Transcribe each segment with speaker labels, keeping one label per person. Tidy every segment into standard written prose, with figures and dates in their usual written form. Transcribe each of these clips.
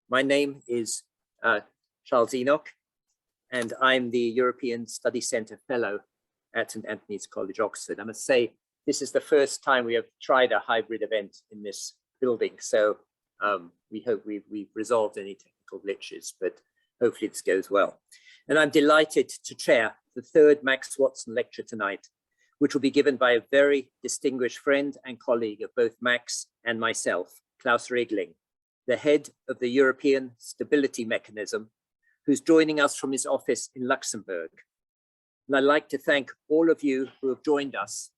Speaker 1: My name is Charles Enoch, and I'm the European Study Centre Fellow at St Antony's College, Oxford. I must say, this is the first time we have tried a hybrid event in this building, so we hope we've resolved any technical glitches, but hopefully this goes well. And I'm delighted to chair the third Max Watson lecture tonight, which will be given by a very distinguished friend and colleague of both Max and myself, Klaus Regling, the head of the European Stability Mechanism, who's joining us from his office in Luxembourg. And I'd like to thank all of you who have joined us,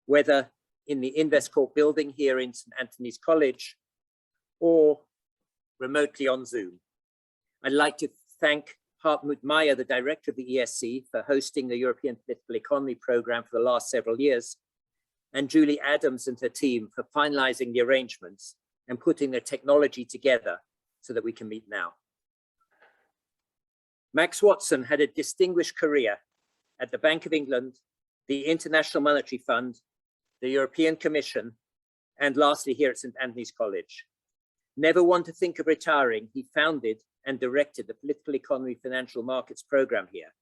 Speaker 1: whether in the InvestCorp building here in St Antony's College or remotely on Zoom. I'd like to thank Hartmut Meyer, the director of the ESC, for hosting the European Political Economy program for the last several years, and Julie Adams and her team for finalizing the arrangements and putting the technology together so that we can meet now. Max Watson had a distinguished career at the Bank of England, the International Monetary Fund, the European Commission, and lastly here at St Antony's College. Never one to think of retiring, he founded and directed the Political Economy Financial Markets program here,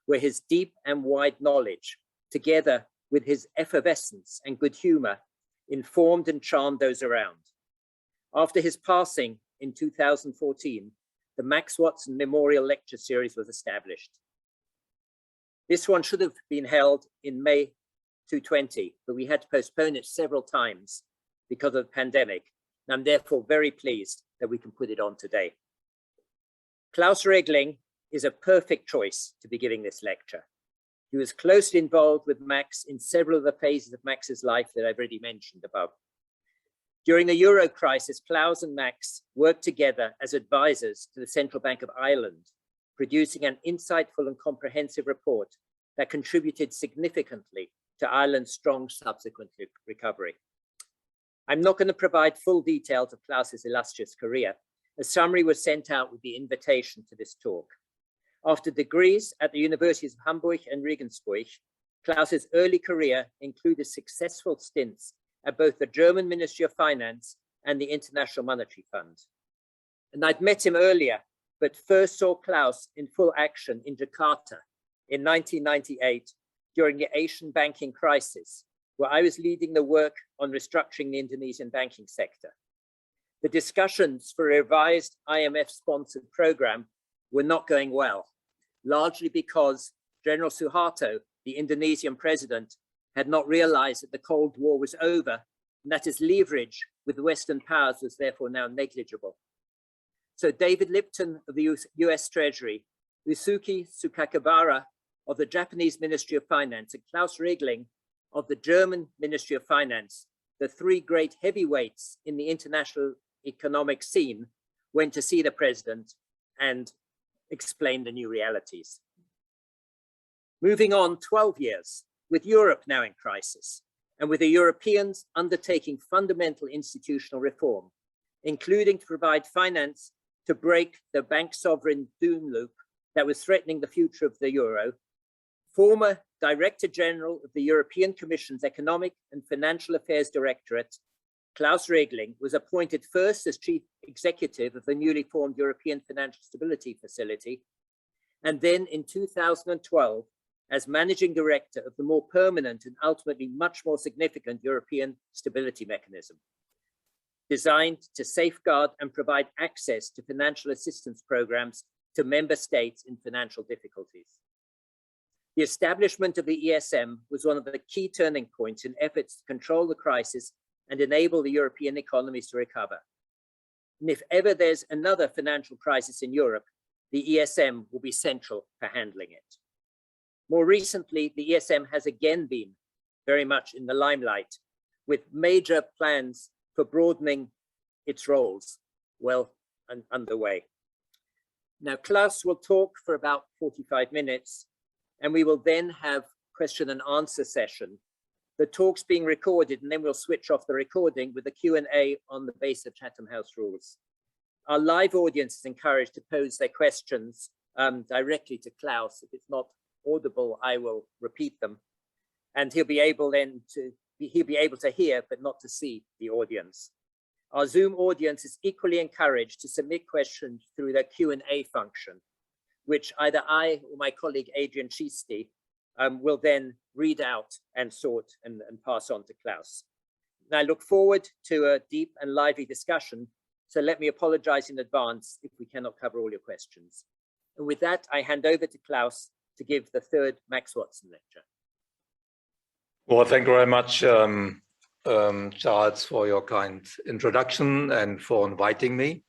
Speaker 1: where his deep and wide knowledge, together with his effervescence and good humor, informed and charmed those around. After his passing in 2014, the Max Watson Memorial Lecture Series was established. This one should have been held in May 2020, but we had to postpone it several times because of the pandemic. And I'm therefore very pleased that we can put it on today. Klaus Regling is a perfect choice to be giving this lecture. He was closely involved with Max in several of the phases of Max's life that I've already mentioned above. During the Euro crisis, Klaus and Max worked together as advisors to the Central Bank of Ireland, producing an insightful and comprehensive report that contributed significantly to Ireland's strong subsequent recovery. I'm not going to provide full details of Klaus's illustrious career. A summary was sent out with the invitation to this talk. After degrees at the Universities of Hamburg and Regensburg, Klaus's early career included successful stints at both the German Ministry of Finance and the International Monetary Fund. And I'd met him earlier, but first saw Klaus in full action in Jakarta in 1998 during the Asian banking crisis, where I was leading the work on restructuring the Indonesian banking sector. The discussions for a revised IMF-sponsored program were not going well, largely because General Suharto, the Indonesian president, had not realized that the Cold War was over and that his leverage with the Western powers was therefore now negligible. So David Lipton of the US Treasury, Usuki Sukakibara of the Japanese Ministry of Finance, and Klaus Regling of the German Ministry of Finance, the three great heavyweights in the international economic scene, went to see the president and explained the new realities. Moving on 12 years, with Europe now in crisis, and with the Europeans undertaking fundamental institutional reform, including to provide finance to break the bank sovereign doom loop that was threatening the future of the euro, former Director General of the European Commission's Economic and Financial Affairs Directorate, Klaus Regling, was appointed first as Chief Executive of the newly formed European Financial Stability Facility, and then in 2012 as Managing Director of the more permanent and ultimately much more significant European Stability Mechanism, designed to safeguard and provide access to financial assistance programs to member states in financial difficulties. The establishment of the ESM was one of the key turning points in efforts to control the crisis and enable the European economies to recover. And if ever there's another financial crisis in Europe, the ESM will be central for handling it. More recently, the ESM has again been very much in the limelight, with major plans for broadening its roles well and underway. Now, Klaus will talk for about 45 minutes, and we will then have question and answer session. The talk's being recorded, and then we'll switch off the recording with a Q&A on the basis of Chatham House rules. Our live audience is encouraged to pose their questions directly to Klaus. If it's not audible, I will repeat them, and he'll be able then to hear but not to see the audience. Our Zoom audience is equally encouraged to submit questions through the Q&A function, which either I or my colleague Adrian Chisti will then read out and sort and pass on to Klaus. And I look forward to a deep and lively discussion, so let me apologize in advance if we cannot cover all your questions. And with that, I hand over to Klaus to give the third Max Watson lecture.
Speaker 2: Well, thank you very much, Charles, for your kind introduction and for inviting me.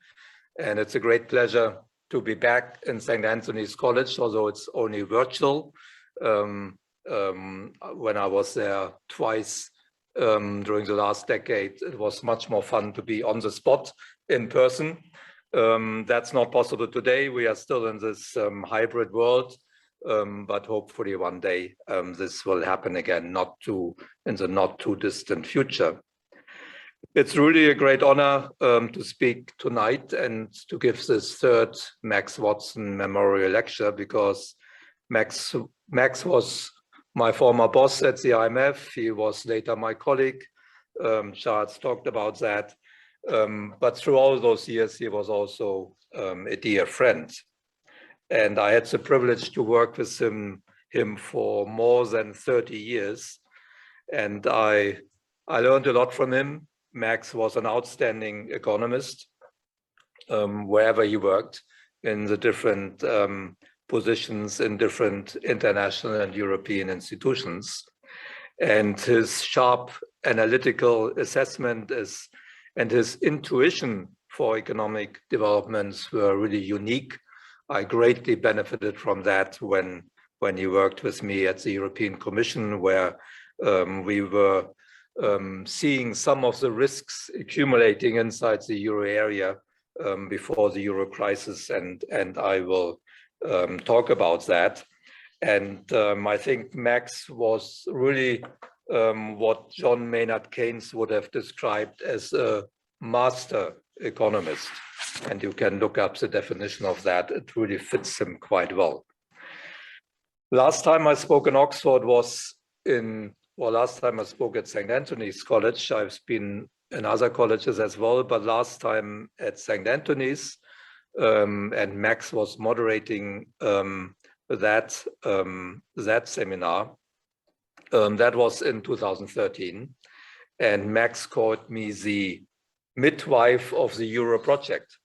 Speaker 2: And it's a great pleasure to be back in St. Antony's College, although it's only virtual. When I was there twice during the last decade, it was much more fun to be on the spot in person. That's not possible today. We are still in this hybrid world. But hopefully one day this will happen again, in the not too distant future. It's really a great honor to speak tonight and to give this third Max Watson Memorial Lecture, because Max was my former boss at the IMF. He was later my colleague. Charles talked about that. But through all those years, he was also a dear friend. And I had the privilege to work with him for more than 30 years. And I learned a lot from him. Max was an outstanding economist, wherever he worked, in the different positions in different international and European institutions. And his sharp analytical assessment and his intuition for economic developments were really unique. I greatly benefited from that when he worked with me at the European Commission, where we were seeing some of the risks accumulating inside the euro area before the euro crisis, and I will talk about that. And I think Max was really what John Maynard Keynes would have described as a master economist. And you can look up the definition of that. It really fits him quite well. Last time I spoke in Oxford was last time I spoke at St. Antony's College. I've been in other colleges as well, but last time at St. Antony's, and Max was moderating that seminar. That was in 2013. And Max called me the midwife of the Euro project.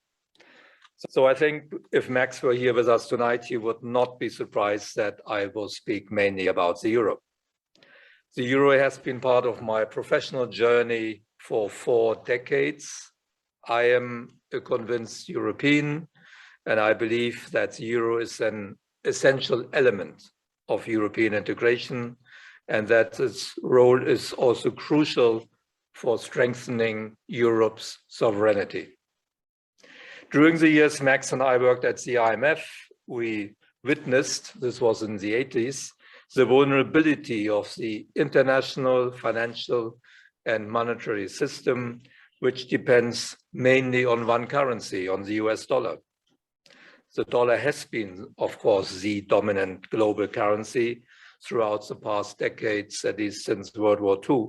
Speaker 2: So I think if Max were here with us tonight, he would not be surprised that I will speak mainly about the Euro. The Euro has been part of my professional journey for 4 decades. I am a convinced European, and I believe that the Euro is an essential element of European integration, and that its role is also crucial for strengthening Europe's sovereignty. During the years Max and I worked at the IMF, we witnessed, this was in the 80s, the vulnerability of the international financial and monetary system, which depends mainly on one currency, on the US dollar. The dollar has been, of course, the dominant global currency throughout the past decades, at least since World War II.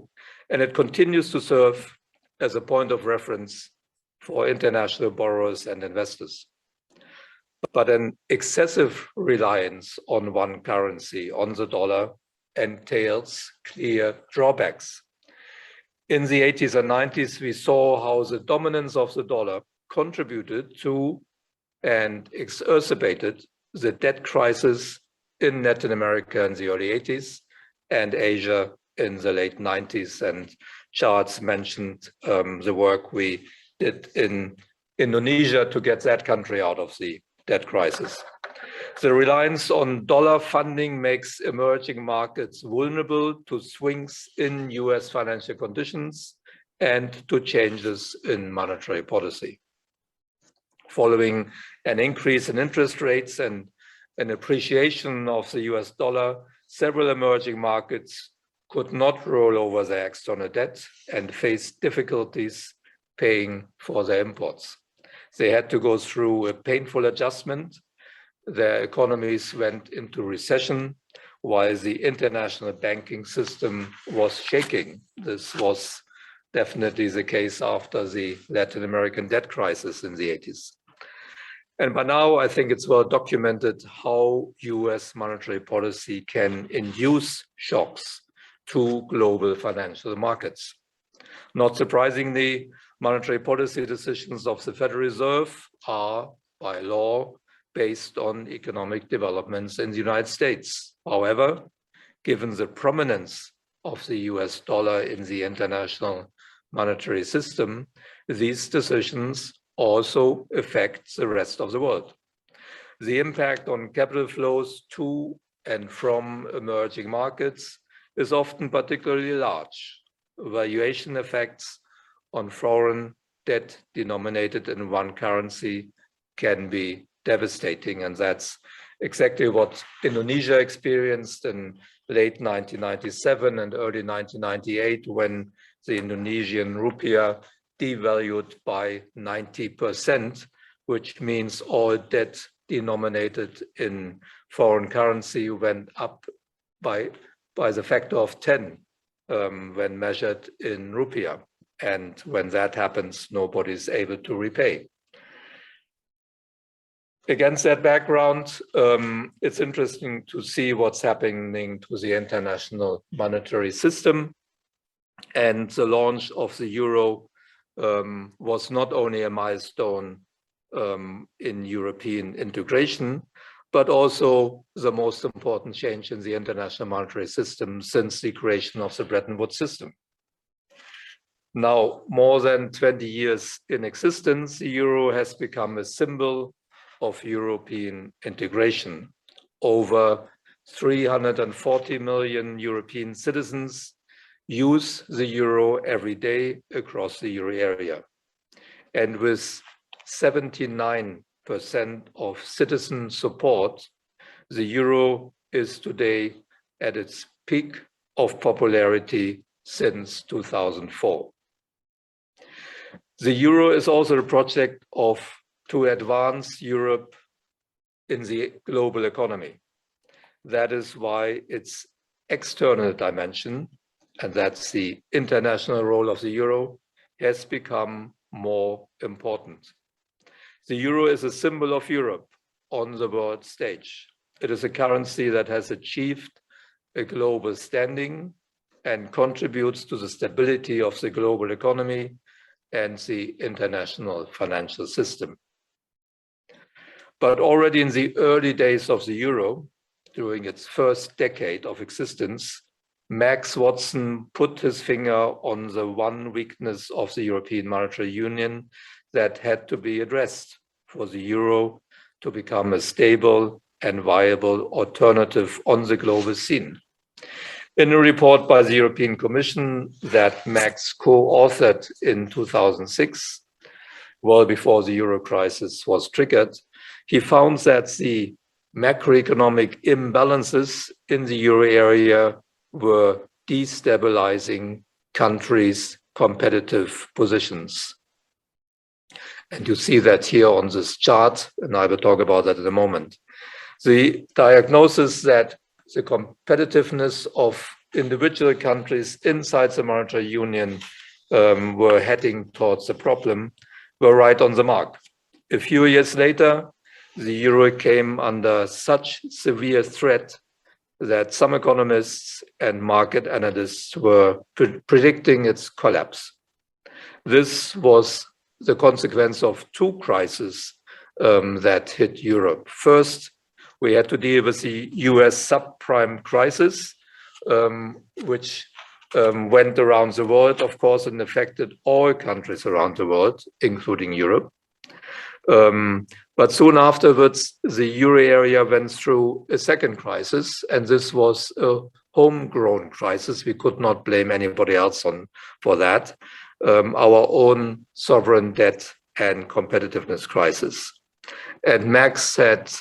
Speaker 2: And it continues to serve as a point of reference for international borrowers and investors. But an excessive reliance on one currency, on the dollar, entails clear drawbacks. In the 80s and 90s, we saw how the dominance of the dollar contributed to and exacerbated the debt crisis in Latin America in the early 80s and Asia in the late 90s. And Charles mentioned the work we did in Indonesia to get that country out of the debt crisis. The reliance on dollar funding makes emerging markets vulnerable to swings in US financial conditions and to changes in monetary policy. Following an increase in interest rates and an appreciation of the US dollar, several emerging markets could not roll over their external debt and faced difficulties paying for their imports. They had to go through a painful adjustment. Their economies went into recession while the international banking system was shaking. This was definitely the case after the Latin American debt crisis in the 80s. And by now, I think it's well documented how US monetary policy can induce shocks to global financial markets. Not surprisingly, monetary policy decisions of the Federal Reserve are, by law, based on economic developments in the United States. However, given the prominence of the US dollar in the international monetary system, these decisions also affect the rest of the world. The impact on capital flows to and from emerging markets is often particularly large. Valuation effects on foreign debt denominated in one currency can be devastating, and that's exactly what Indonesia experienced in late 1997 and early 1998 when the Indonesian rupiah devalued by 90%, which means all debt denominated in foreign currency went up by the factor of 10 when measured in rupiah. And when that happens, nobody's able to repay. Against that background, it's interesting to see what's happening to the international monetary system. And the launch of the euro was not only a milestone in European integration, but also the most important change in the international monetary system since the creation of the Bretton Woods system. Now, more than 20 years in existence, the euro has become a symbol of European integration. Over 340 million European citizens use the euro every day across the euro area. And with 79% of citizen support, the euro is today at its peak of popularity since 2004. The euro is also a project to advance Europe in the global economy. That is why its external dimension, and that's the international role of the euro, has become more important. The euro is a symbol of Europe on the world stage. It is a currency that has achieved a global standing and contributes to the stability of the global economy and the international financial system. But already in the early days of the euro, during its first decade of existence, Max Watson put his finger on the one weakness of the European Monetary Union that had to be addressed for the euro to become a stable and viable alternative on the global scene. In a report by the European Commission that Max co-authored in 2006, well before the euro crisis was triggered, he found that the macroeconomic imbalances in the euro area were destabilizing countries' competitive positions. And you see that here on this chart, and I will talk about that in a moment. The diagnosis that the competitiveness of individual countries inside the monetary union were heading towards the problem were right on the mark. A few years later, the euro came under such severe threat that some economists and market analysts were predicting its collapse. This was the consequence of two crises that hit Europe. First, we had to deal with the US subprime crisis, which went around the world, of course, and affected all countries around the world, including Europe. But soon afterwards, the euro area went through a second crisis, and this was a homegrown crisis. We could not blame anybody else for that. Our own sovereign debt and competitiveness crisis. And Max had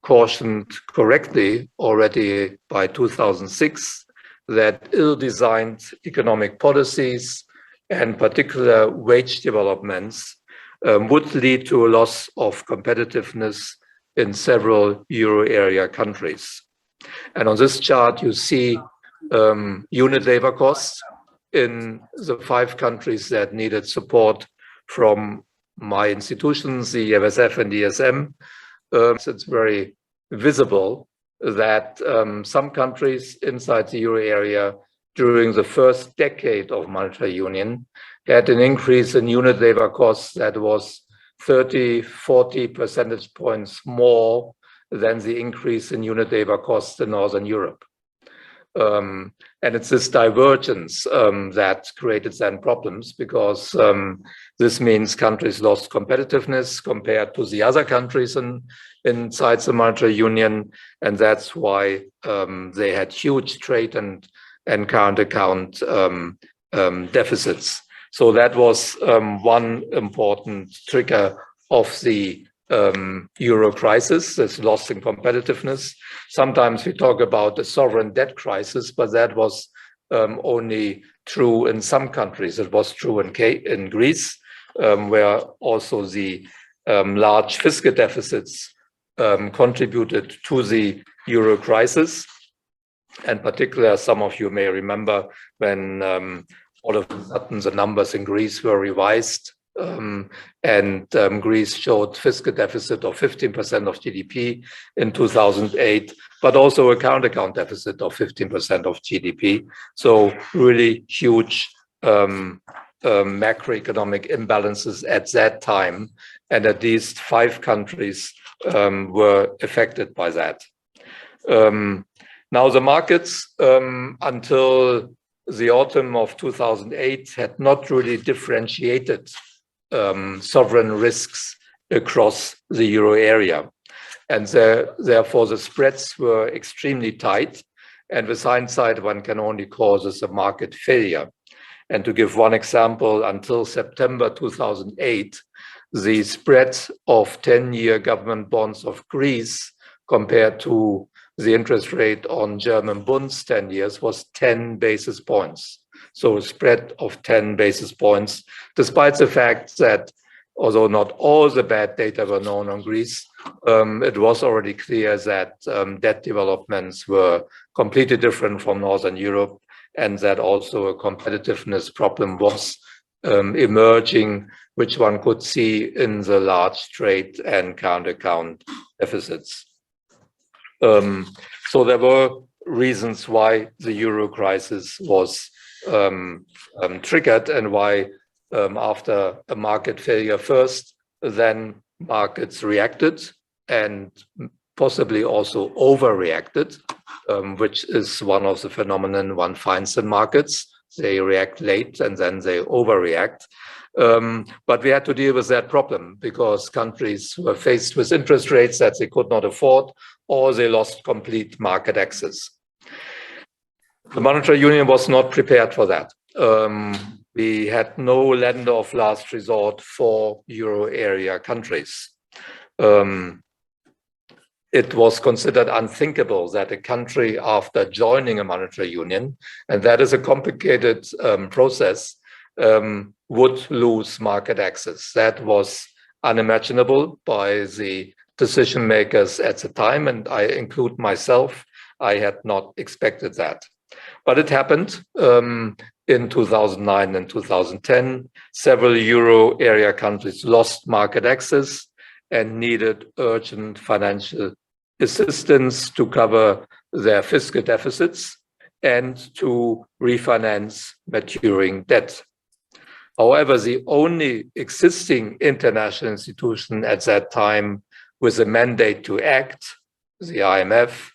Speaker 2: cautioned correctly already by 2006 that ill-designed economic policies and particular wage developments would lead to a loss of competitiveness in several euro area countries. And on this chart, you see unit labor costs in the 5 countries that needed support from my institutions, the EFSF and ESM, it's very visible that some countries inside the euro area during the first decade of monetary union had an increase in unit labor costs that was 30, 40 percentage points more than the increase in unit labor costs in Northern Europe. And it's this divergence that created then problems, because this means countries lost competitiveness compared to the other countries inside the monetary union, and that's why they had huge trade and current account deficits. So that was one important trigger of the euro crisis, this loss in competitiveness. Sometimes we talk about a sovereign debt crisis, but that was only true in some countries. It was true in Greece, where also the large fiscal deficits contributed to the euro crisis. And particularly, some of you may remember when all of a sudden the numbers in Greece were revised, and Greece showed fiscal deficit of 15% of GDP in 2008, but also a current account deficit of 15% of GDP. So really huge macroeconomic imbalances at that time, and at least 5 countries were affected by that. Now the markets until the autumn of 2008 had not really differentiated sovereign risks across the euro area. And therefore the spreads were extremely tight. And with hindsight, one can only call this a market failure. And to give one example, until September 2008, the spread of 10-year government bonds of Greece compared to the interest rate on German bonds 10 years was 10 basis points. So a spread of 10 basis points, despite the fact that, although not all the bad data were known on Greece, it was already clear that debt developments were completely different from Northern Europe, and that also a competitiveness problem was emerging, which one could see in the large trade and current account deficits. So there were reasons why the euro crisis was triggered, and why after a market failure first, then markets reacted and possibly also overreacted, which is one of the phenomenon one finds in markets. They react late and then they overreact. But we had to deal with that problem because countries were faced with interest rates that they could not afford, or they lost complete market access. The monetary union was not prepared for that. We had no lender of last resort for euro area countries. It was considered unthinkable that a country after joining a monetary union, and that is a complicated process, would lose market access. That was unimaginable by the decision makers at the time, and I include myself. I had not expected that. But it happened in 2009 and 2010. Several euro area countries lost market access and needed urgent financial assistance to cover their fiscal deficits and to refinance maturing debt. However, the only existing international institution at that time with a mandate to act, the IMF,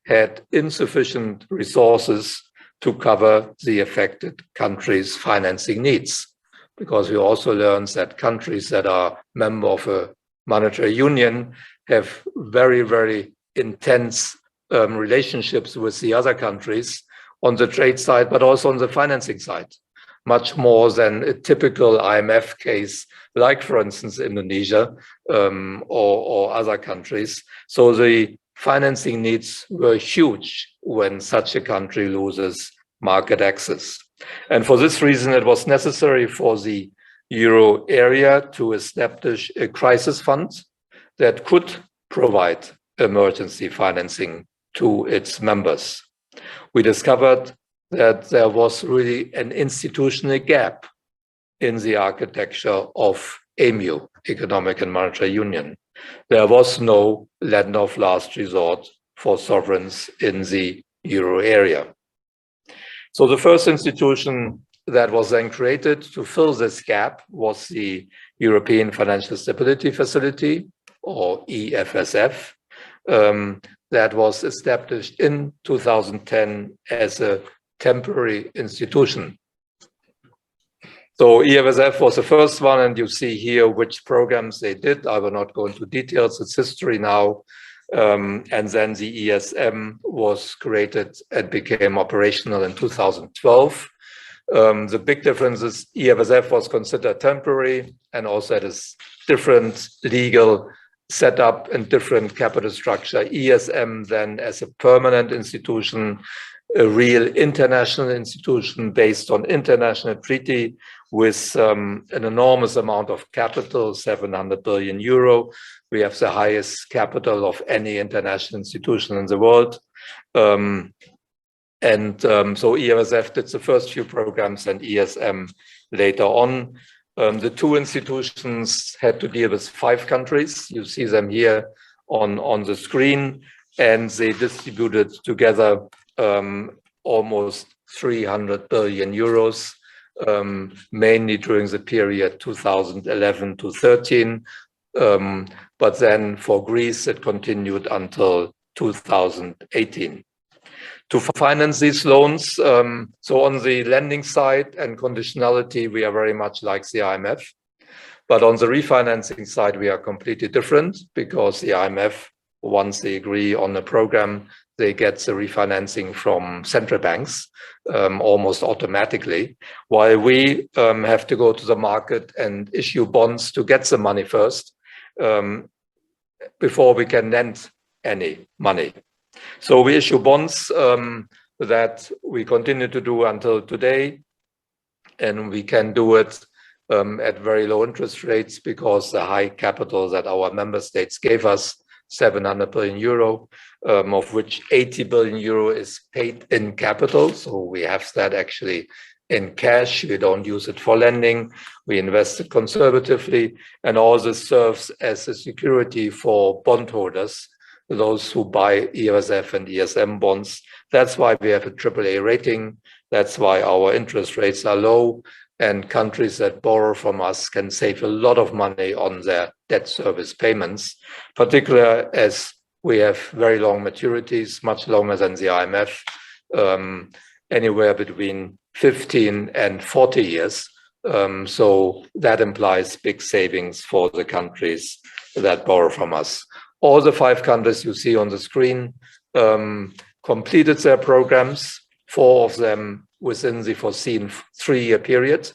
Speaker 2: had insufficient resources to cover the affected countries' financing needs. Because we also learned that countries that are member of a monetary union have very, very intense relationships with the other countries on the trade side, but also on the financing side, much more than a typical IMF case, like, for instance, Indonesia or other countries. So the financing needs were huge when such a country loses market access. And for this reason, it was necessary for the euro area to establish a crisis fund that could provide emergency financing to its members. We discovered that there was really an institutional gap in the architecture of EMU, Economic and Monetary Union. There was no lender of last resort for sovereigns in the euro area. So the first institution that was then created to fill this gap was the European Financial Stability Facility, or EFSF, that was established in 2010 as a temporary institution. So EFSF was the first one, and you see here which programs they did. I will not go into details, it's history now. And then the ESM was created and became operational in 2012. The big difference is EFSF was considered temporary and also had a different legal setup and different capital structure. ESM then as a permanent institution, a real international institution based on international treaty with an enormous amount of capital, 700 billion euro. We have the highest capital of any international institution in the world. So EFSF did the first few programs and ESM later on. The two institutions had to deal with 5 countries. You see them here on the screen, and they distributed together almost 300 billion euros, mainly during the period 2011 to 13. But then for Greece, it continued until 2018. To finance these loans, so on the lending side and conditionality, we are very much like the IMF. But on the refinancing side, we are completely different, because the IMF, once they agree on the program, they get the refinancing from central banks almost automatically, while we have to go to the market and issue bonds to get the money first before we can lend any money. So we issue bonds that we continue to do until today, and we can do it at very low interest rates because the high capital that our member states gave us, 700 billion euro, of which 80 billion euro is paid in capital. So we have that actually in cash. We don't use it for lending. We invest it conservatively, and all this serves as a security for bondholders, those who buy EFSF and ESM bonds. That's why we have a AAA rating. That's why our interest rates are low, and countries that borrow from us can save a lot of money on their debt service payments, particularly as we have very long maturities, much longer than the IMF, anywhere between 15 and 40 years. So that implies big savings for the countries that borrow from us. All the 5 countries you see on the screen completed their programs, 4 of them within the foreseen 3-year period.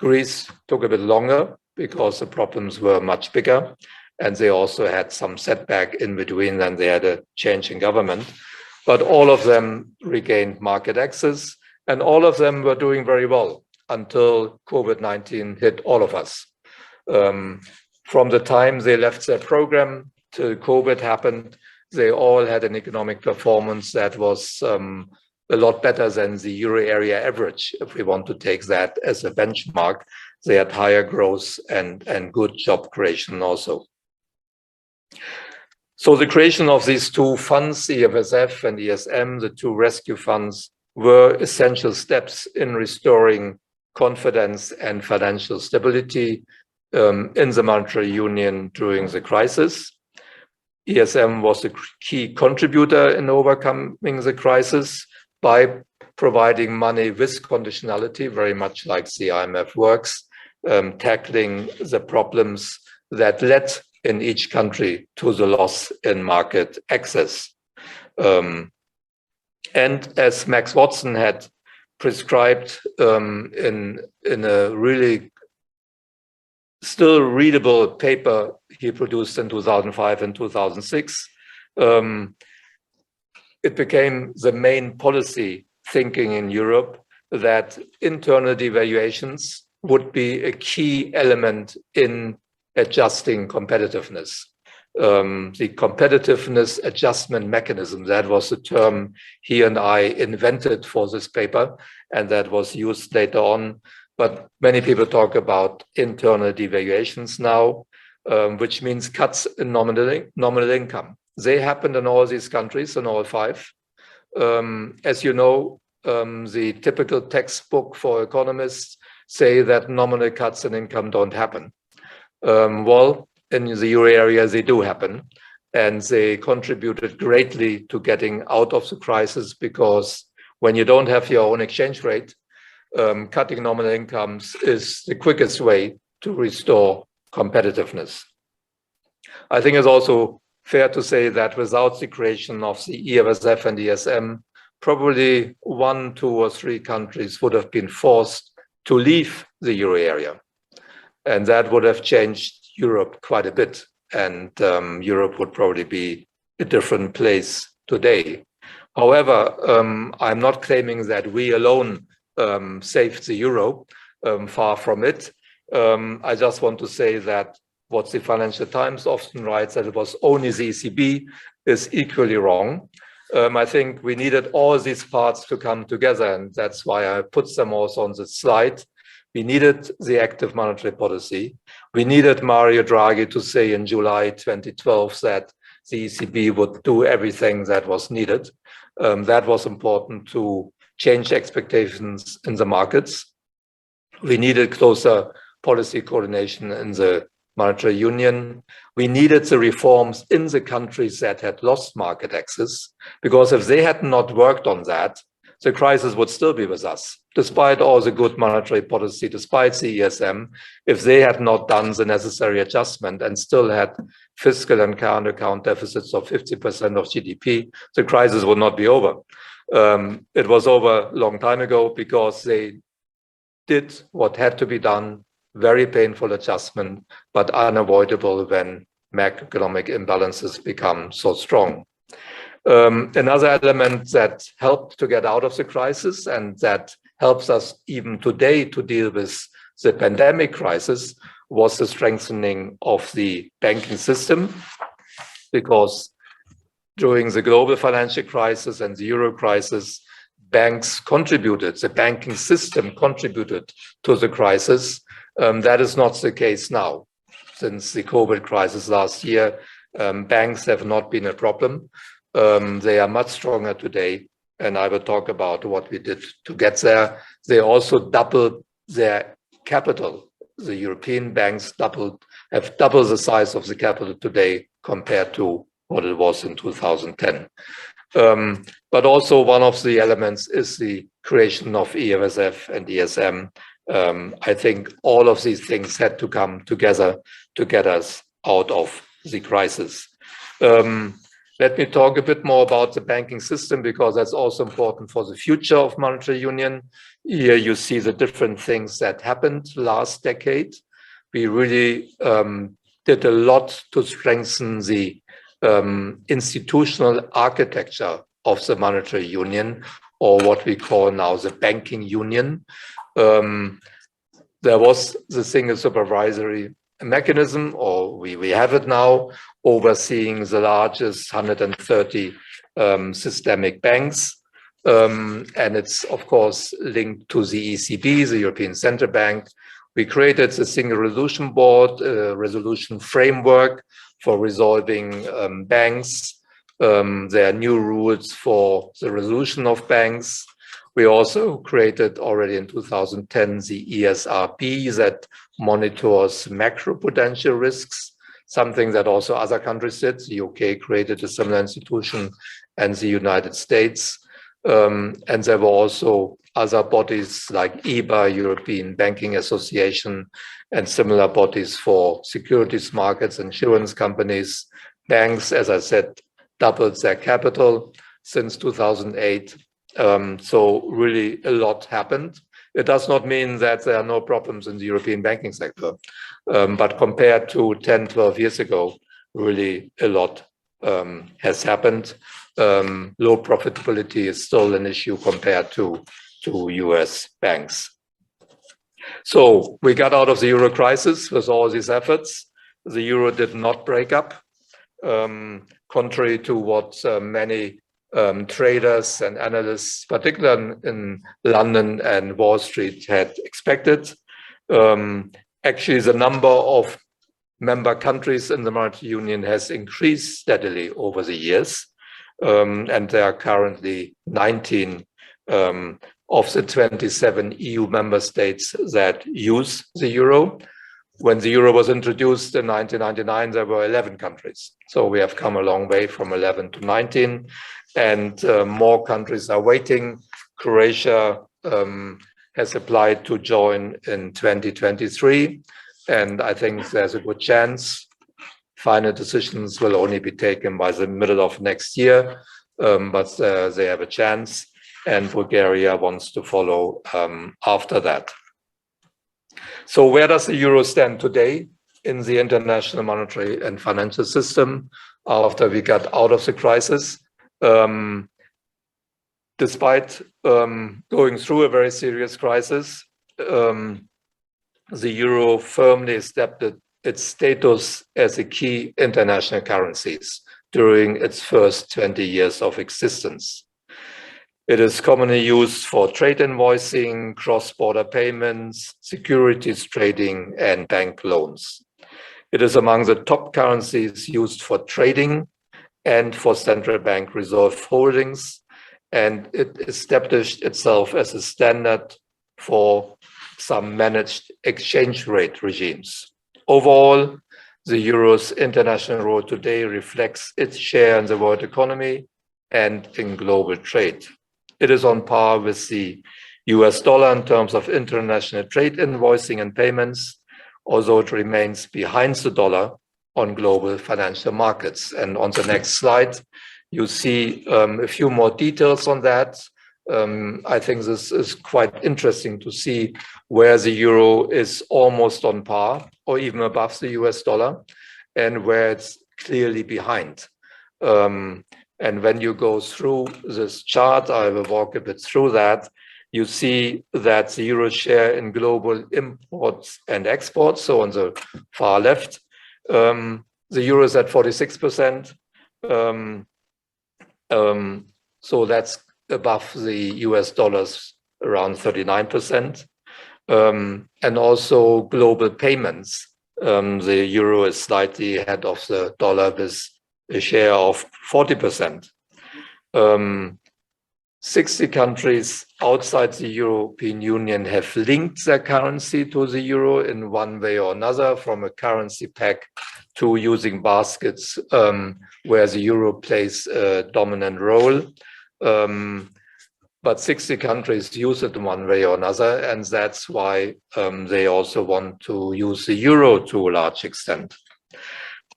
Speaker 2: Greece took a bit longer because the problems were much bigger, and they also had some setback in between, and they had a change in government. But all of them regained market access, and all of them were doing very well until COVID-19 hit all of us. From the time they left their program till COVID happened, they all had an economic performance that was a lot better than the euro area average. If we want to take that as a benchmark, they had higher growth and good job creation also. So the creation of these 2 funds, EFSF and ESM, the 2 rescue funds, were essential steps in restoring confidence and financial stability in the monetary union during the crisis. ESM was a key contributor in overcoming the crisis by providing money with conditionality, very much like the IMF works, tackling the problems that led in each country to the loss in market access. And as Max Watson had prescribed in a really still readable paper he produced in 2005 and 2006, it became the main policy thinking in Europe that internal devaluations would be a key element in adjusting competitiveness. The competitiveness adjustment mechanism, that was the term he and I invented for this paper, and that was used later on. But many people talk about internal devaluations now, which means cuts in nominal income. They happened in all these countries, in all 5. As you know, the typical textbook for economists say that nominal cuts in income don't happen. Well, in the euro area, they do happen, and they contributed greatly to getting out of the crisis, because when you don't have your own exchange rate, cutting nominal incomes is the quickest way to restore competitiveness. I think it's also fair to say that without the creation of the EFSF and ESM, probably 1, 2, or 3 countries would have been forced to leave the euro area. And that would have changed Europe quite a bit. And Europe would probably be a different place today. However, I'm not claiming that we alone saved the euro, far from it. I just want to say that what the Financial Times often writes, that it was only the ECB, is equally wrong. I think we needed all these parts to come together, and that's why I put them also on the slide. We needed the active monetary policy. We needed Mario Draghi to say in July 2012 that the ECB would do everything that was needed. That was important to change expectations in the markets. We needed closer policy coordination in the monetary union. We needed the reforms in the countries that had lost market access, because if they had not worked on that, the crisis would still be with us. Despite all the good monetary policy, despite the ESM, if they had not done the necessary adjustment and still had fiscal and current account deficits of 50% of GDP, the crisis would not be over. It was over a long time ago, because they did what had to be done, very painful adjustment, but unavoidable when macroeconomic imbalances become so strong. Another element that helped to get out of the crisis, and that helps us even today to deal with the pandemic crisis, was the strengthening of the banking system, because during the global financial crisis and the euro crisis, banks contributed, the banking system contributed to the crisis. That is not the case now. Since the COVID crisis last year, banks have not been a problem. They are much stronger today, and I will talk about what we did to get there. They also doubled their capital. The European banks have doubled the size of the capital today compared to what it was in 2010. But also one of the elements is the creation of EFSF and ESM. I think all of these things had to come together to get us out of the crisis. Let me talk a bit more about the banking system, because that's also important for the future of monetary union. Here you see the different things that happened last decade. We really did a lot to strengthen the institutional architecture of the monetary union, or what we call now the banking union. There was the single supervisory mechanism, or we have it now, overseeing the largest 130 systemic banks. And it's, of course, linked to the ECB, the European Central Bank. We created the Single Resolution Board, resolution framework for resolving banks. There are new rules for the resolution of banks. We also created already in 2010 the ESRB that monitors macroprudential risks, something that also other countries did. The UK created a similar institution, and the United States. And there were also other bodies like EBA, European Banking Association, and similar bodies for securities markets, insurance companies. Banks, as I said, doubled their capital since 2008. So really a lot happened. It does not mean that there are no problems in the European banking sector, but compared to 10, 12 years ago, really a lot has happened. Low profitability is still an issue compared to US banks. So we got out of the euro crisis with all these efforts. The euro did not break up. contrary to what many traders and analysts, particularly in London and Wall Street, had expected. Actually, the number of member countries in the monetary union has increased steadily over the years, and there are currently 19 of the 27 EU member states that use the euro. When the euro was introduced in 1999, there were 11 countries. So we have come a long way from 11 to 19, and more countries are waiting. Croatia has applied to join in 2023, and I think there's a good chance. Final decisions will only be taken by the middle of next year, but they have a chance, and Bulgaria wants to follow after that. So where does the euro stand today in the international monetary and financial system after we got out of the crisis? Despite going through a very serious crisis, the euro firmly established its status as a key international currency during its first 20 years of existence. It is commonly used for trade invoicing, cross-border payments, securities trading, and bank loans. It is among the top currencies used for trading and for central bank reserve holdings, and it established itself as a standard for some managed exchange rate regimes. Overall, the euro's international role today reflects its share in the world economy and in global trade. It is on par with the US dollar in terms of international trade invoicing and payments, although it remains behind the dollar on global financial markets. And on the next slide, you see a few more details on that. I think this is quite interesting to see where the euro is almost on par or even above the US dollar, and where it's clearly behind. And when you go through this chart, I will walk a bit through that, you see that the euro share in global imports and exports, so on the far left, the euro is at 46%. So that's above the US dollars, around 39%. And also global payments. The euro is slightly ahead of the dollar with a share of 40%. 60 countries outside the European Union have linked their currency to the euro in one way or another, from a currency peg to using baskets where the euro plays a dominant role. But 60 countries use it in one way or another, and that's why they also want to use the euro to a large extent.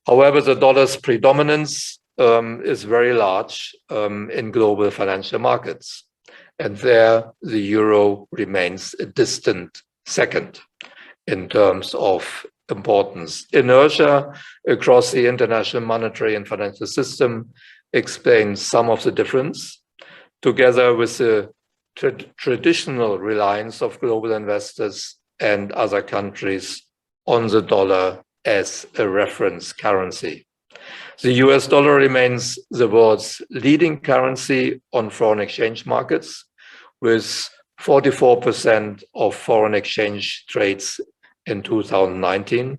Speaker 2: However, the dollar's predominance is very large in global financial markets, and there the euro remains a distant second in terms of importance. Inertia across the international monetary and financial system explains some of the difference, together with the traditional reliance of global investors and other countries on the dollar as a reference currency. The US dollar remains the world's leading currency on foreign exchange markets, with 44% of foreign exchange trades in 2019,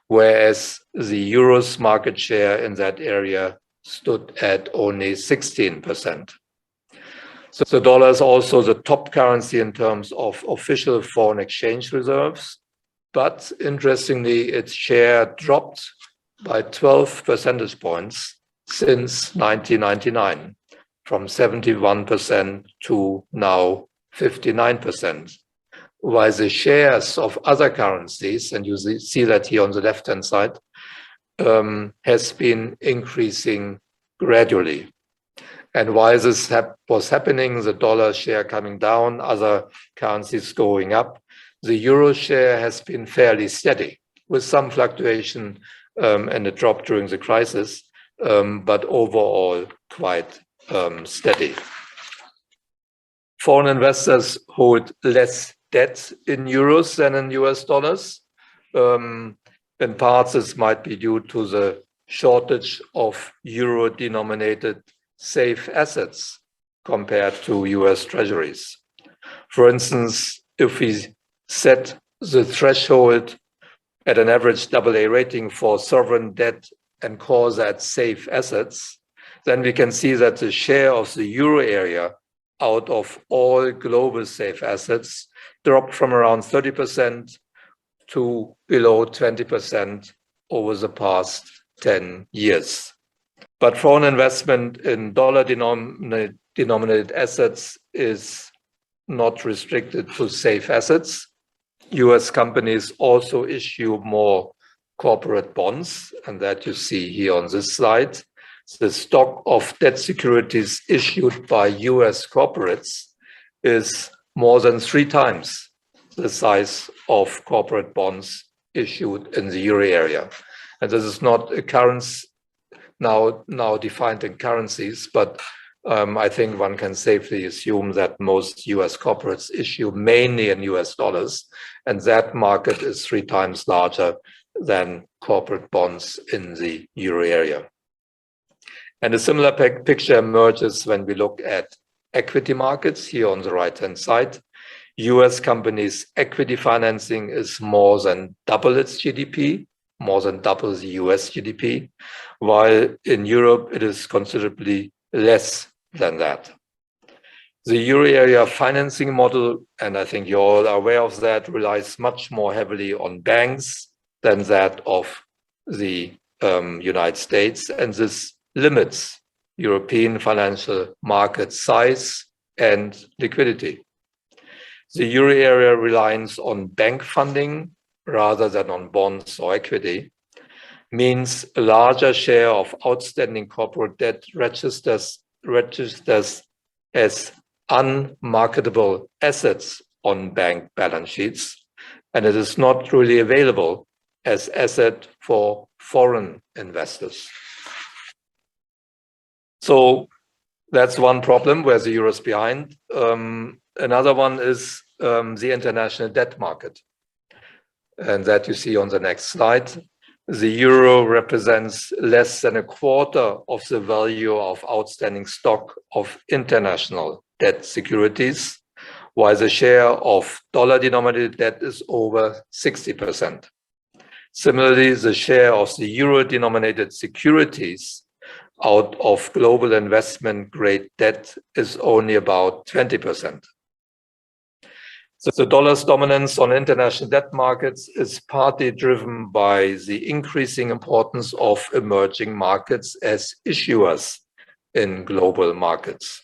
Speaker 2: whereas the euro's market share in that area stood at only 16%. So the dollar is also the top currency in terms of official foreign exchange reserves, but interestingly, its share dropped by 12 percentage points since 1999, from 71% to now 59%, while the shares of other currencies, and you see that here on the left-hand side, has been increasing gradually. And while this was happening, the dollar share coming down, other currencies going up, the euro share has been fairly steady, with some fluctuation and a drop during the crisis, but overall quite steady. Foreign investors hold less debt in euros than in US dollars. In parts, this might be due to the shortage of euro-denominated safe assets compared to US treasuries. For instance, if we set the threshold at an average AA rating for sovereign debt and call that safe assets, then we can see that the share of the euro area out of all global safe assets dropped from around 30% to below 20% over the past 10 years. But foreign investment in dollar-denominated assets is not restricted to safe assets. US companies also issue more corporate bonds, and that you see here on this slide. The stock of debt securities issued by US corporates is more than 3 times the size of corporate bonds issued in the euro area. And this is not a currency now defined in currencies, but I think one can safely assume that most US corporates issue mainly in US dollars, and that market is 3 times larger than corporate bonds in the euro area. And a similar picture emerges when we look at equity markets here on the right-hand side. US companies' equity financing is more than double its GDP, more than double the US GDP, while in Europe it is considerably less than that. The euro area financing model, and I think you all are aware of that, relies much more heavily on banks than that of the United States, and this limits European financial market size and liquidity. The euro area reliance on bank funding rather than on bonds or equity means a larger share of outstanding corporate debt registers as unmarketable assets on bank balance sheets, and it is not really available as asset for foreign investors. So that's one problem where the euro is behind. Another one is the international debt market, and that you see on the next slide. The euro represents less than a quarter of the value of outstanding stock of international debt securities, while the share of dollar-denominated debt is over 60%. Similarly, the share of the euro-denominated securities out of global investment-grade debt is only about 20%. So the dollar's dominance on international debt markets is partly driven by the increasing importance of emerging markets as issuers in global markets.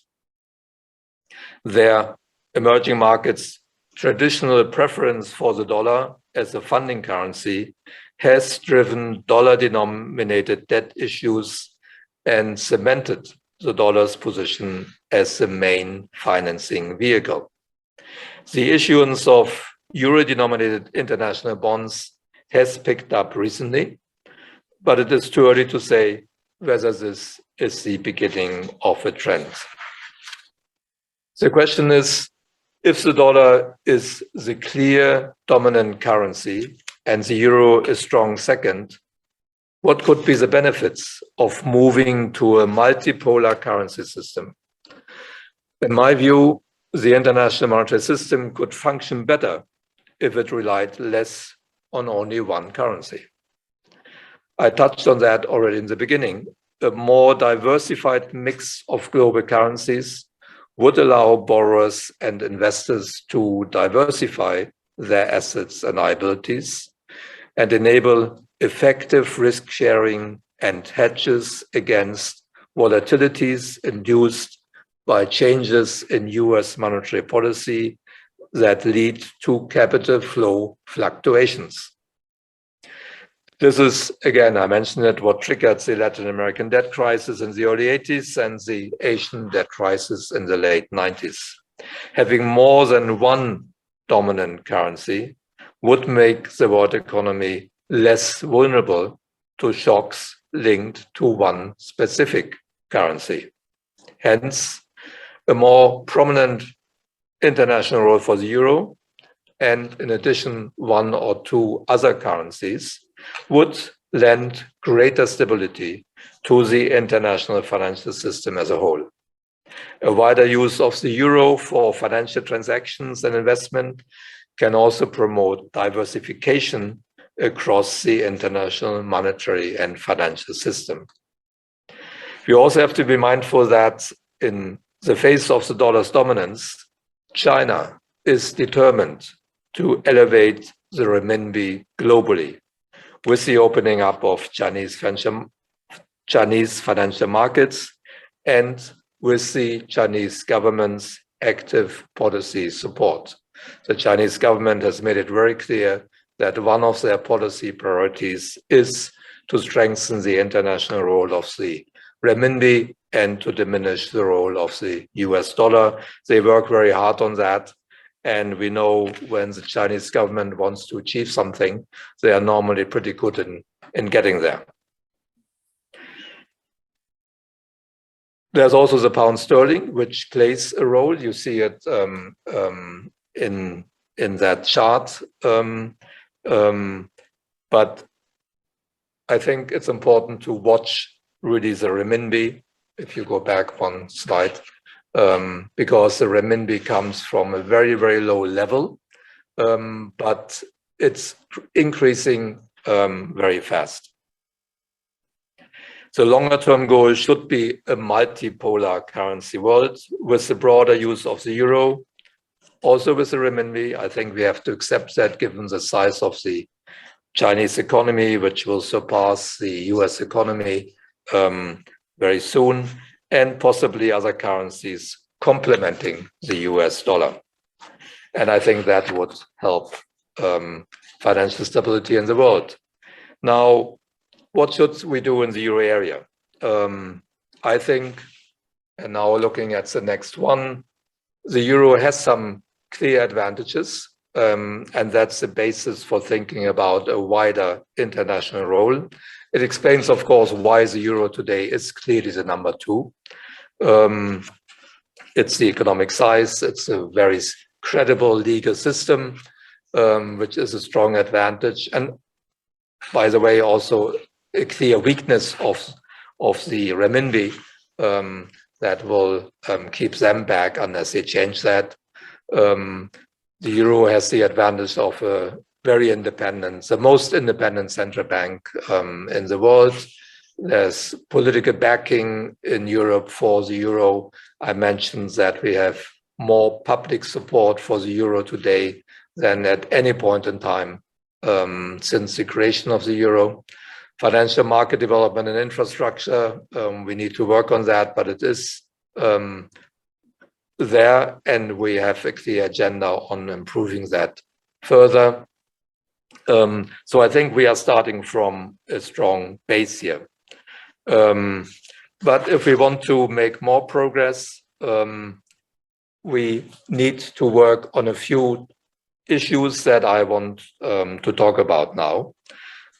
Speaker 2: Their emerging markets' traditional preference for the dollar as a funding currency has driven dollar-denominated debt issues and cemented the dollar's position as the main financing vehicle. The issuance of euro-denominated international bonds has picked up recently, but it is too early to say whether this is the beginning of a trend. The question is, if the dollar is the clear dominant currency and the euro is strong second, what could be the benefits of moving to a multipolar currency system? In my view, the international monetary system could function better if it relied less on only one currency. I touched on that already in the beginning. A more diversified mix of global currencies would allow borrowers and investors to diversify their assets and liabilities and enable effective risk sharing and hedges against volatilities induced by changes in US monetary policy that lead to capital flow fluctuations. This is, again, I mentioned it, what triggered the Latin American debt crisis in the early 80s and the Asian debt crisis in the late 90s. Having more than one dominant currency would make the world economy less vulnerable to shocks linked to one specific currency. Hence, a more prominent international role for the euro, and in addition, one or two other currencies would lend greater stability to the international financial system as a whole. A wider use of the euro for financial transactions and investment can also promote diversification across the international monetary and financial system. We also have to be mindful that in the face of the dollar's dominance, China is determined to elevate the renminbi globally with the opening up of Chinese financial markets and with the Chinese government's active policy support. The Chinese government has made it very clear that one of their policy priorities is to strengthen the international role of the renminbi and to diminish the role of the US dollar. They work very hard on that. And we know when the Chinese government wants to achieve something, they are normally pretty good in getting there. There's also the pound sterling, which plays a role. You see it in that chart. But I think it's important to watch really the renminbi, if you go back one slide, because the renminbi comes from a very, very low level, but it's increasing very fast. The longer-term goal should be a multipolar currency world with the broader use of the euro, also with the renminbi. I think we have to accept that given the size of the Chinese economy, which will surpass the US economy very soon, and possibly other currencies complementing the US dollar. And I think that would help financial stability in the world. Now, what should we do in the euro area? I think, and now looking at the next one, the euro has some clear advantages, and that's the basis for thinking about a wider international role. It explains, of course, why the euro today is clearly the number 2. It's the economic size, it's a very credible legal system, which is a strong advantage. And by the way, also a clear weakness of the renminbi that will keep them back unless they change that. The euro has the advantage of a very independent, the most independent central bank in the world. There's political backing in Europe for the euro. I mentioned that we have more public support for the euro today than at any point in time since the creation of the euro. Financial market development and infrastructure, we need to work on that, but it is there, and we have a clear agenda on improving that further. So I think we are starting from a strong base here. But if we want to make more progress, we need to work on a few issues that I want to talk about now.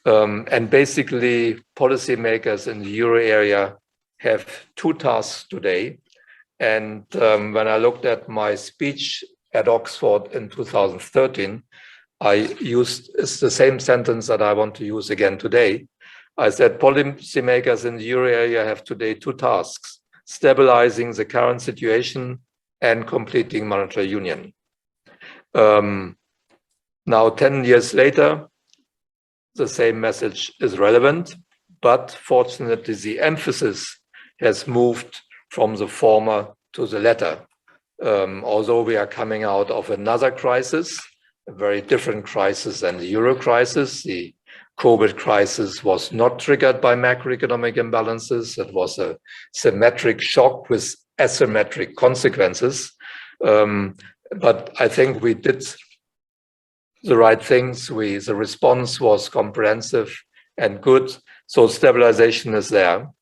Speaker 2: And basically, policymakers in the euro area have 2 tasks today. And when I looked at my speech at Oxford in 2013, I used it's the same sentence that I want to use again today. I said policymakers in the euro area have today 2 tasks: stabilizing the current situation and completing monetary union. Now, 10 years later, the same message is relevant, but fortunately, the emphasis has moved from the former to the latter. Although we are coming out of another crisis, a very different crisis than the euro crisis. The COVID crisis was not triggered by macroeconomic imbalances. It was a symmetric shock with asymmetric consequences. But I think we did the right things. The response was comprehensive and good. So stabilization is there.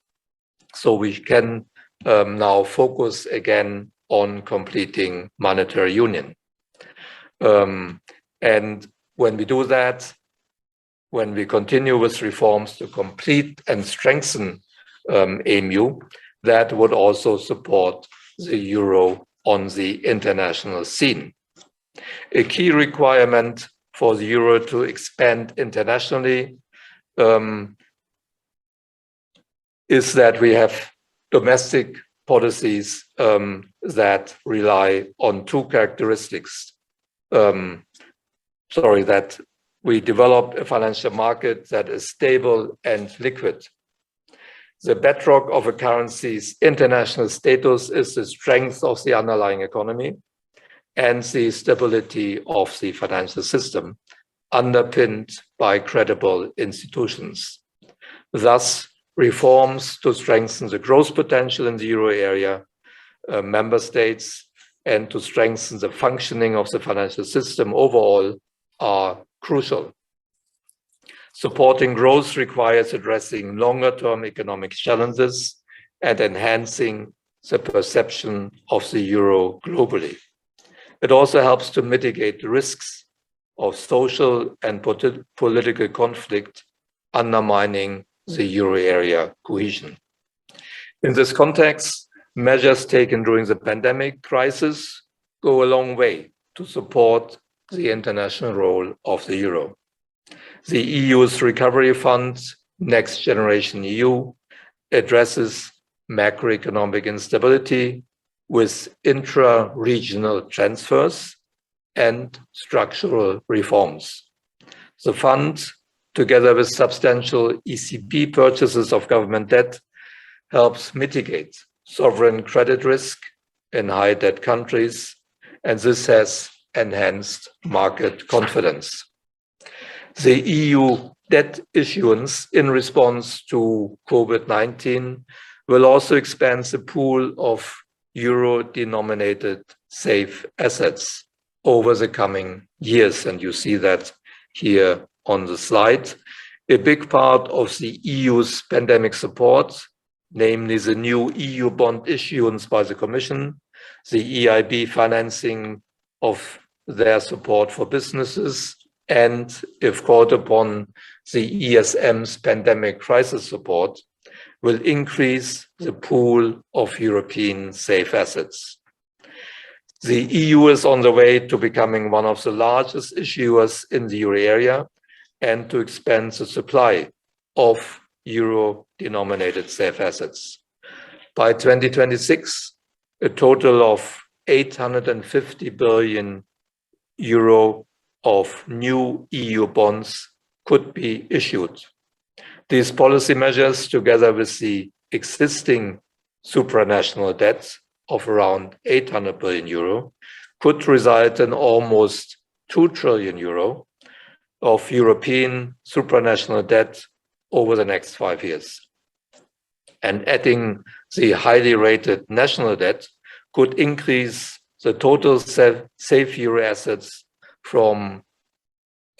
Speaker 2: So we can now focus again on completing monetary union. And when we do that, when we continue with reforms to complete and strengthen EMU, that would also support the euro on the international scene. A key requirement for the euro to expand internationally is that we have domestic policies that rely on two characteristics. That we develop a financial market that is stable and liquid. The bedrock of a currency's international status is the strength of the underlying economy and the stability of the financial system, underpinned by credible institutions. Thus, reforms to strengthen the growth potential in the euro area, member states, and to strengthen the functioning of the financial system overall are crucial. Supporting growth requires addressing longer-term economic challenges and enhancing the perception of the euro globally. It also helps to mitigate the risks of social and political conflict undermining the euro area cohesion. In this context, measures taken during the pandemic crisis go a long way to support the international role of the euro. The EU's recovery fund, Next Generation EU, addresses macroeconomic instability with intra-regional transfers and structural reforms. The fund, together with substantial ECB purchases of government debt, helps mitigate sovereign credit risk in high debt countries, and this has enhanced market confidence. The EU debt issuance in response to COVID-19 will also expand the pool of euro-denominated safe assets over the coming years, and you see that here on the slide. A big part of the EU's pandemic support, namely the new EU bond issuance by the Commission, the EIB financing of their support for businesses, and if called upon, the ESM's pandemic crisis support, will increase the pool of European safe assets. The EU is on the way to becoming one of the largest issuers in the euro area and to expand the supply of euro-denominated safe assets. By 2026, a total of 850 billion euro of new EU bonds could be issued. These policy measures, together with the existing supranational debt of around 800 billion euro, could result in almost 2 trillion euro of European supranational debt over the next 5 years. And adding the highly rated national debt could increase the total safe euro assets from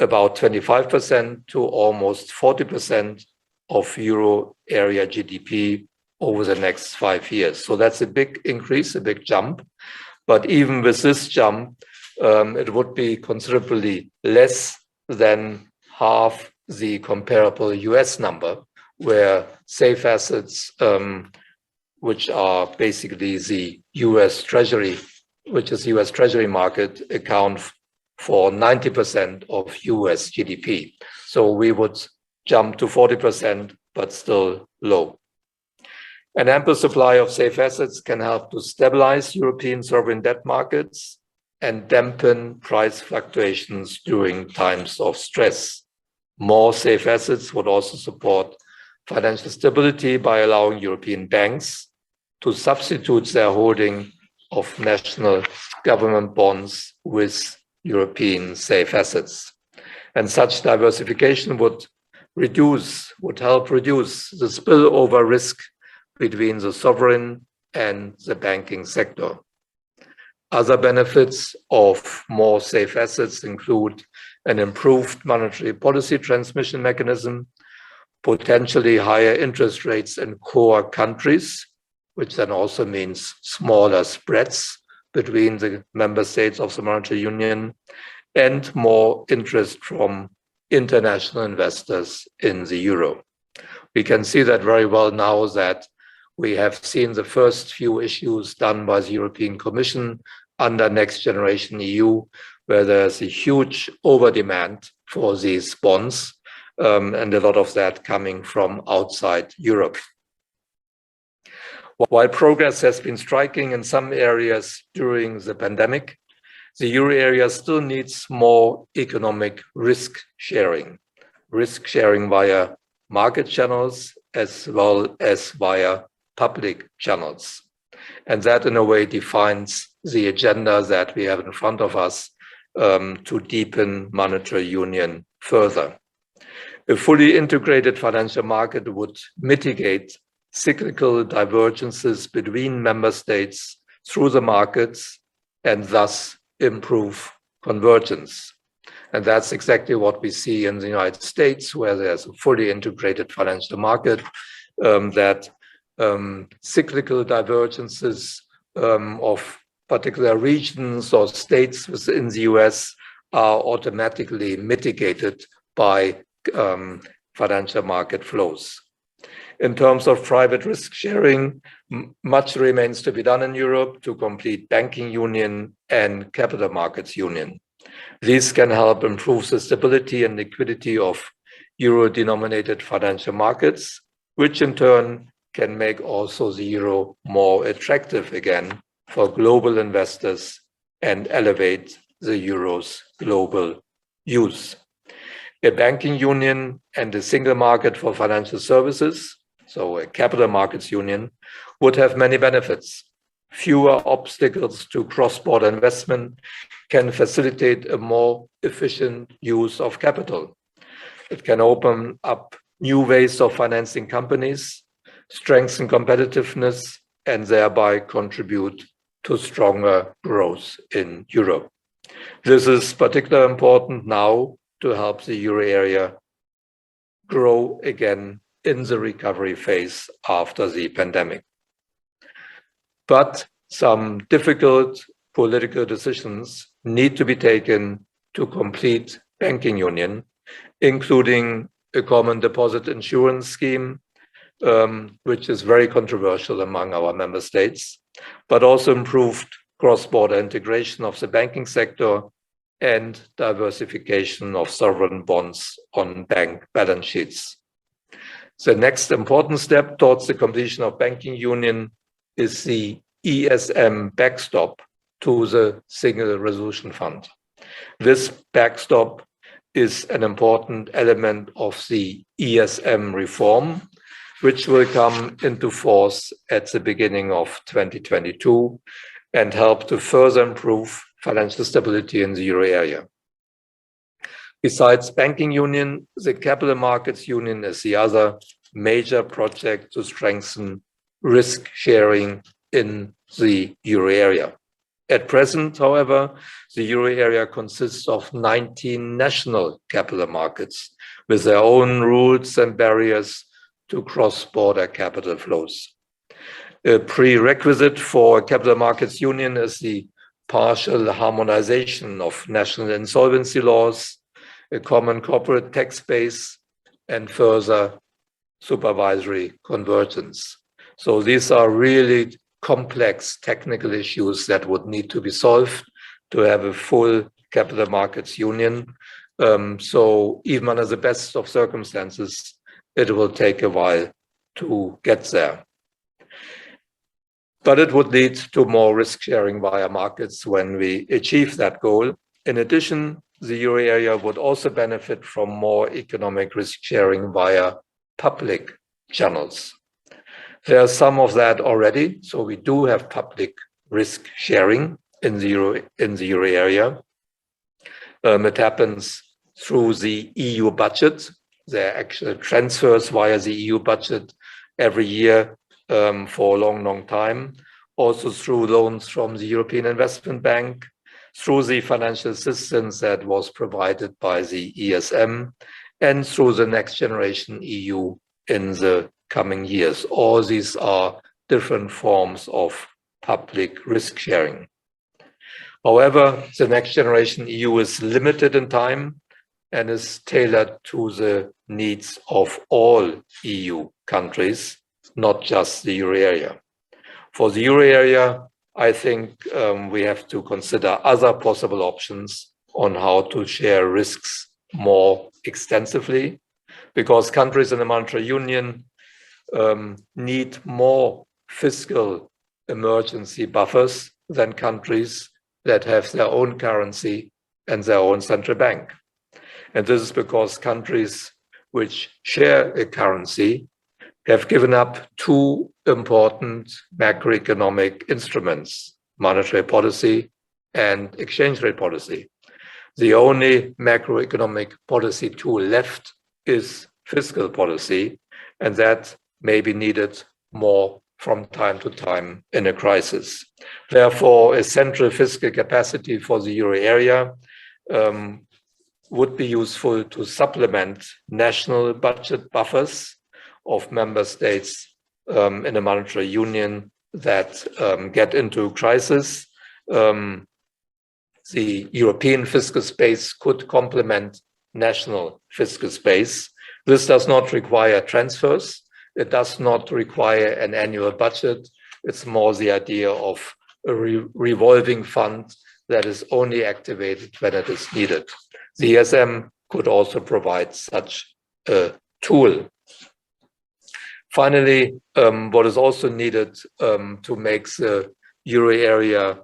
Speaker 2: about 25% to almost 40% of euro area GDP over the next 5 years. So that's a big increase, a big jump. But even with this jump, it would be considerably less than half the comparable US number, where safe assets, which are basically the US Treasury, which is US Treasury market, account for 90% of US GDP. So we would jump to 40%, but still low. An ample supply of safe assets can help to stabilize European sovereign debt markets and dampen price fluctuations during times of stress. More safe assets would also support financial stability by allowing European banks to substitute their holding of national government bonds with European safe assets. And such diversification would help reduce the spillover risk between the sovereign and the banking sector. Other benefits of more safe assets include an improved monetary policy transmission mechanism, potentially higher interest rates in core countries, which then also means smaller spreads between the member states of the monetary union, and more interest from international investors in the euro. We can see that very well now that we have seen the first few issues done by the European Commission under Next Generation EU, where there's a huge overdemand for these bonds, and a lot of that coming from outside Europe. While progress has been striking in some areas during the pandemic, the euro area still needs more economic risk sharing via market channels as well as via public channels. And that in a way defines the agenda that we have in front of us to deepen monetary union further. A fully integrated financial market would mitigate cyclical divergences between member states through the markets and thus improve convergence. And that's exactly what we see in the United States, where there's a fully integrated financial market, that cyclical divergences of particular regions or states within the US are automatically mitigated by financial market flows. In terms of private risk sharing, much remains to be done in Europe to complete banking union and capital markets union. These can help improve the stability and liquidity of euro-denominated financial markets, which in turn can make also the euro more attractive again for global investors and elevate the euro's global use. A banking union and a single market for financial services, so a capital markets union, would have many benefits. Fewer obstacles to cross-border investment can facilitate a more efficient use of capital. It can open up new ways of financing companies, strengthen competitiveness, and thereby contribute to stronger growth in Europe. This is particularly important now to help the euro area grow again in the recovery phase after the pandemic. But some difficult political decisions need to be taken to complete banking union, including a common deposit insurance scheme, which is very controversial among our member states, but also improved cross-border integration of the banking sector and diversification of sovereign bonds on bank balance sheets. The next important step towards the completion of banking union is the ESM backstop to the Single Resolution Fund. This backstop is an important element of the ESM reform, which will come into force at the beginning of 2022 and help to further improve financial stability in the euro area. Besides banking union, the capital markets union is the other major project to strengthen risk sharing in the euro area. At present, however, the euro area consists of 19 national capital markets with their own rules and barriers to cross-border capital flows. A prerequisite for a capital markets union is the partial harmonization of national insolvency laws, a common corporate tax base, and further supervisory convergence. So these are really complex technical issues that would need to be solved to have a full capital markets union. So even under the best of circumstances, it will take a while to get there. But it would lead to more risk sharing via markets when we achieve that goal. In addition, the euro area would also benefit from more economic risk sharing via public channels. There's some of that already, so we do have public risk sharing in the euro area. It happens through the EU budget. There are actual transfers via the EU budget every year for a long, long time. Also through loans from the European Investment Bank, through the financial assistance that was provided by the ESM, and through the Next Generation EU in the coming years. All these are different forms of public risk sharing. However, the Next Generation EU is limited in time and is tailored to the needs of all EU countries, not just the euro area. For the euro area, I think we have to consider other possible options on how to share risks more extensively, because countries in the monetary union need more fiscal emergency buffers than countries that have their own currency and their own central bank. And this is because countries which share a currency have given up two important macroeconomic instruments, monetary policy and exchange rate policy. The only macroeconomic policy tool left is fiscal policy, and that may be needed more from time to time in a crisis. Therefore, a central fiscal capacity for the euro area would be useful to supplement national budget buffers of member states in a monetary union that get into crisis. The European fiscal space could complement national fiscal space. This does not require transfers. It does not require an annual budget. It's more the idea of a revolving fund that is only activated when it is needed. The ESM could also provide such a tool. Finally, what is also needed to make the euro area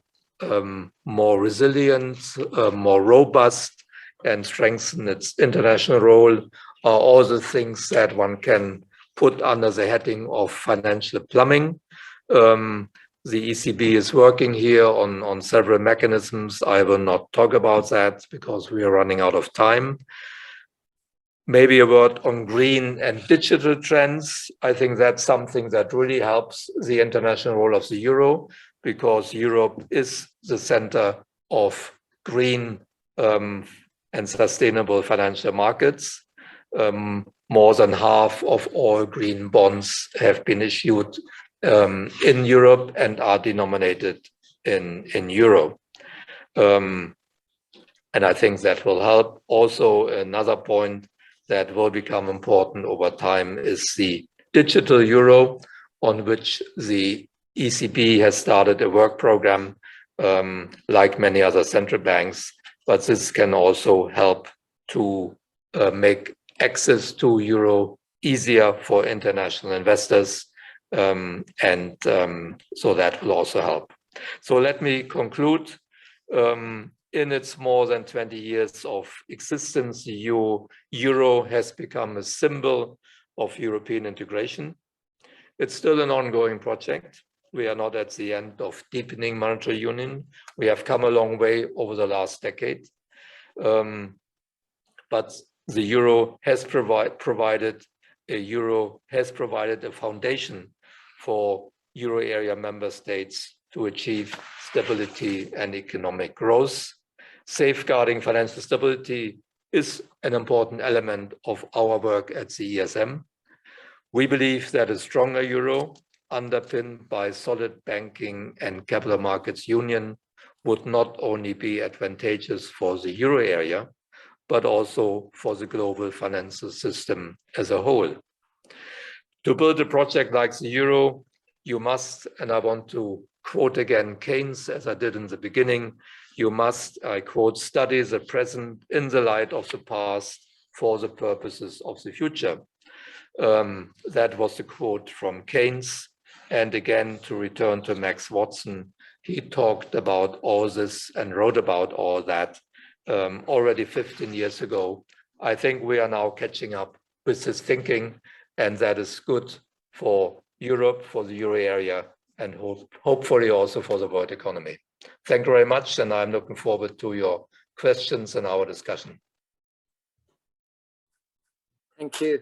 Speaker 2: more resilient, more robust, and strengthen its international role are all the things that one can put under the heading of financial plumbing. The ECB is working here on several mechanisms. I will not talk about that because we are running out of time. Maybe a word on green and digital trends. I think that's something that really helps the international role of the euro, because Europe is the center of green and sustainable financial markets. More than half of all green bonds have been issued in Europe and are denominated in euro. And I think that will help. Also, another point that will become important over time is the digital euro, on which the ECB has started a work program like many other central banks, but this can also help to make access to euro easier for international investors, and so that will also help. So let me conclude. In its more than 20 years of existence, the euro has become a symbol of European integration. It's still an ongoing project. We are not at the end of deepening monetary union. We have come a long way over the last decade. But the euro has provided a foundation for euro area member states to achieve stability and economic growth. Safeguarding financial stability is an important element of our work at the ESM. We believe that a stronger euro, underpinned by solid banking and capital markets union, would not only be advantageous for the euro area, but also for the global financial system as a whole. To build a project like the euro, you must, and I want to quote again Keynes, as I did in the beginning, you must, I quote, study the present in the light of the past for the purposes of the future. That was the quote from Keynes. And again, to return to Max Watson, he talked about all this and wrote about all that already 15 years ago. I think we are now catching up with his thinking, and that is good for Europe, for the euro area, and hopefully also for the world economy. Thank you very much, and I'm looking forward to your questions and our discussion.
Speaker 1: Thank you.